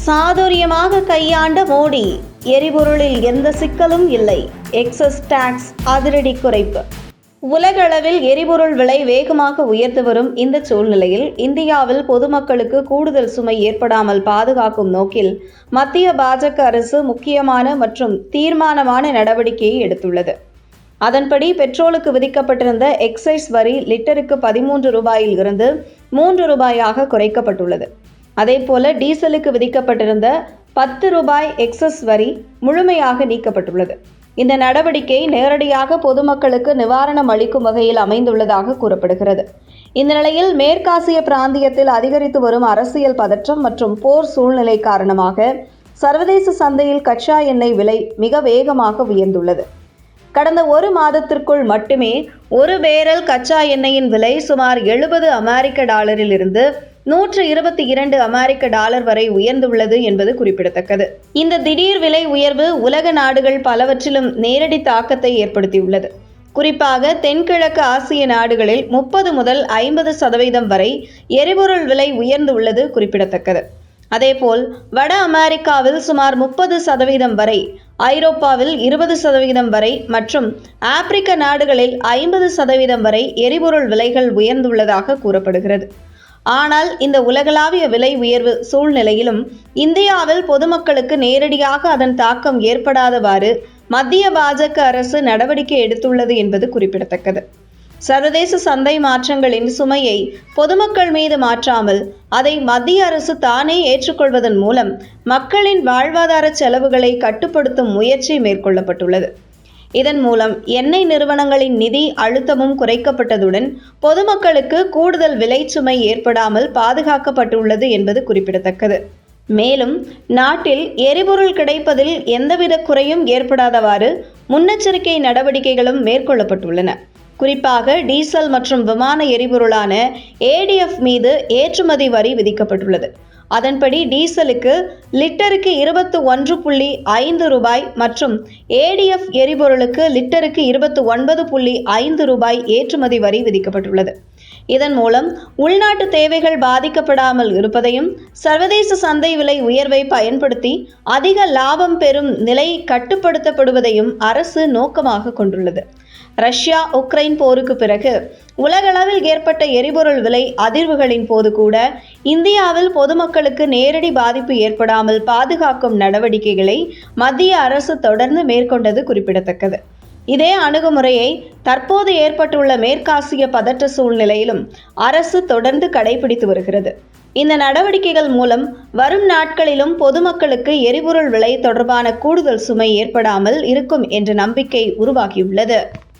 சாதுரியமாக கையாண்ட மோடி, எரிபொருளில் எந்த சிக்கலும் இல்லை. எக்ஸஸ் டாக்ஸ் அதிரடி குறைப்பு. உலகளவில் எரிபொருள் விலை வேகமாக உயர்ந்து வரும் இந்த சூழ்நிலையில் இந்தியாவில் பொதுமக்களுக்கு கூடுதல் சுமை ஏற்படாமல் பாதுகாக்கும் நோக்கில் மத்திய பாஜக அரசு முக்கியமான மற்றும் தீர்மானமான நடவடிக்கையை எடுத்துள்ளது. அதன்படி பெட்ரோலுக்கு விதிக்கப்பட்டிருந்த எக்சைஸ் வரி லிட்டருக்கு 13 ரூபாயில் இருந்து 3 ரூபாயாக குறைக்கப்பட்டுள்ளது. அதேபோல டீசலுக்கு விதிக்கப்பட்டிருந்த 10 ரூபாய் எக்ஸஸ் வரி முழுமையாக நீக்கப்பட்டுள்ளது. இந்த நடவடிக்கை நேரடியாக பொதுமக்களுக்கு நிவாரணம் அளிக்கும் வகையில் அமைந்துள்ளதாக கூறப்படுகிறது. இந்த நிலையில் மேற்காசிய பிராந்தியத்தில் அதிகரித்து வரும் அரசியல் பதற்றம் மற்றும் போர் சூழ்நிலை காரணமாக சர்வதேச சந்தையில் கச்சா எண்ணெய் விலை மிக வேகமாக உயர்ந்துள்ளது. கடந்த ஒரு மாதத்திற்குள் மட்டுமே ஒரு பேரல் கச்சா எண்ணெயின் விலை சுமார் 70 அமெரிக்க டாலரில் இருந்து 122 அமெரிக்க டாலர் வரை உயர்ந்துள்ளது என்பது குறிப்பிடத்தக்கது. இந்த திடீர் விலை உயர்வு உலக நாடுகள் பலவற்றிலும் நேரடி தாக்கத்தை ஏற்படுத்தியுள்ளது. குறிப்பாக தென்கிழக்கு ஆசிய நாடுகளில் 30 முதல் 50% வரை எரிபொருள் விலை உயர்ந்துள்ளது குறிப்பிடத்தக்கது. அதேபோல் வட அமெரிக்காவில் சுமார் 30% வரை, ஐரோப்பாவில் 20% வரை மற்றும் ஆப்பிரிக்க நாடுகளில் 50% வரை எரிபொருள் விலைகள் உயர்ந்துள்ளதாக கூறப்படுகிறது. ஆனால் இந்த உலகளாவிய விலை உயர்வு சூழ்நிலையிலும் இந்தியாவில் பொதுமக்களுக்கு நேரடியாக அதன் தாக்கம் ஏற்படாதவாறு மத்திய பாஜக அரசு நடவடிக்கை எடுத்துள்ளது என்பது குறிப்பிடத்தக்கது. சர்வதேச சந்தை மாற்றங்களின் சுமையை பொதுமக்கள் மீது மாற்றாமல் அதை மத்திய அரசு தானே ஏற்றுக்கொள்வதன் மூலம் மக்களின் வாழ்வாதார செலவுகளை கட்டுப்படுத்தும் முயற்சி மேற்கொள்ளப்பட்டுள்ளது. இதன் மூலம் எண்ணெய் நிறுவனங்களின் நிதி அழுத்தமும் குறைக்கப்பட்டதுடன் பொதுமக்களுக்கு கூடுதல் விலை சுமை ஏற்படாமல் பாதுகாக்கப்பட்டுள்ளது என்பது குறிப்பிடத்தக்கது. மேலும் நாட்டில் எரிபொருள் கிடைப்பதில் எந்தவித குறையும் ஏற்படாதவாறு முன்னெச்சரிக்கை நடவடிக்கைகளும் மேற்கொள்ளப்பட்டுள்ளன. குறிப்பாக டீசல் மற்றும் விமான எரிபொருளான ADF மீது ஏற்றுமதி வரி விதிக்கப்பட்டுள்ளது. அதன்படி டீசலுக்கு லிட்டருக்கு 21.5 ரூபாய் மற்றும் ADF எரிபொருளுக்கு லிட்டருக்கு 29.5 ரூபாய் ஏற்றுமதி வரி விதிக்கப்பட்டுள்ளது. இதன் மூலம் உள்நாட்டு தேவைகள் பாதிக்கப்படாமல் இருப்பதையும் சர்வதேச சந்தை விலை உயர்வை பயன்படுத்தி அதிக லாபம் பெறும் நிலை கட்டுப்படுத்தப்படுவதையும் அரசு நோக்கமாக கொண்டுள்ளது. ரஷ்யா உக்ரைன் போருக்கு பிறகு உலகளவில் ஏற்பட்ட எரிபொருள் விலை அதிர்வுகளின் போது கூட இந்தியாவில் பொதுமக்களுக்கு நேரடி பாதிப்பு ஏற்படாமல் பாதுகாக்கும் நடவடிக்கைகளை மத்திய அரசு தொடர்ந்து மேற்கொண்டது குறிப்பிடத்தக்கது. இதே அணுகுமுறையை தற்போது ஏற்பட்டுள்ள மேற்காசிய பதற்ற சூழ்நிலையிலும் அரசு தொடர்ந்து கடைபிடித்து வருகிறது. இந்த நடவடிக்கைகள் மூலம் வரும் நாட்களிலும் பொதுமக்களுக்கு எரிபொருள் விலை தொடர்பான கூடுதல் சுமை ஏற்படாமல் இருக்கும் என்ற நம்பிக்கை உருவாகியுள்ளது.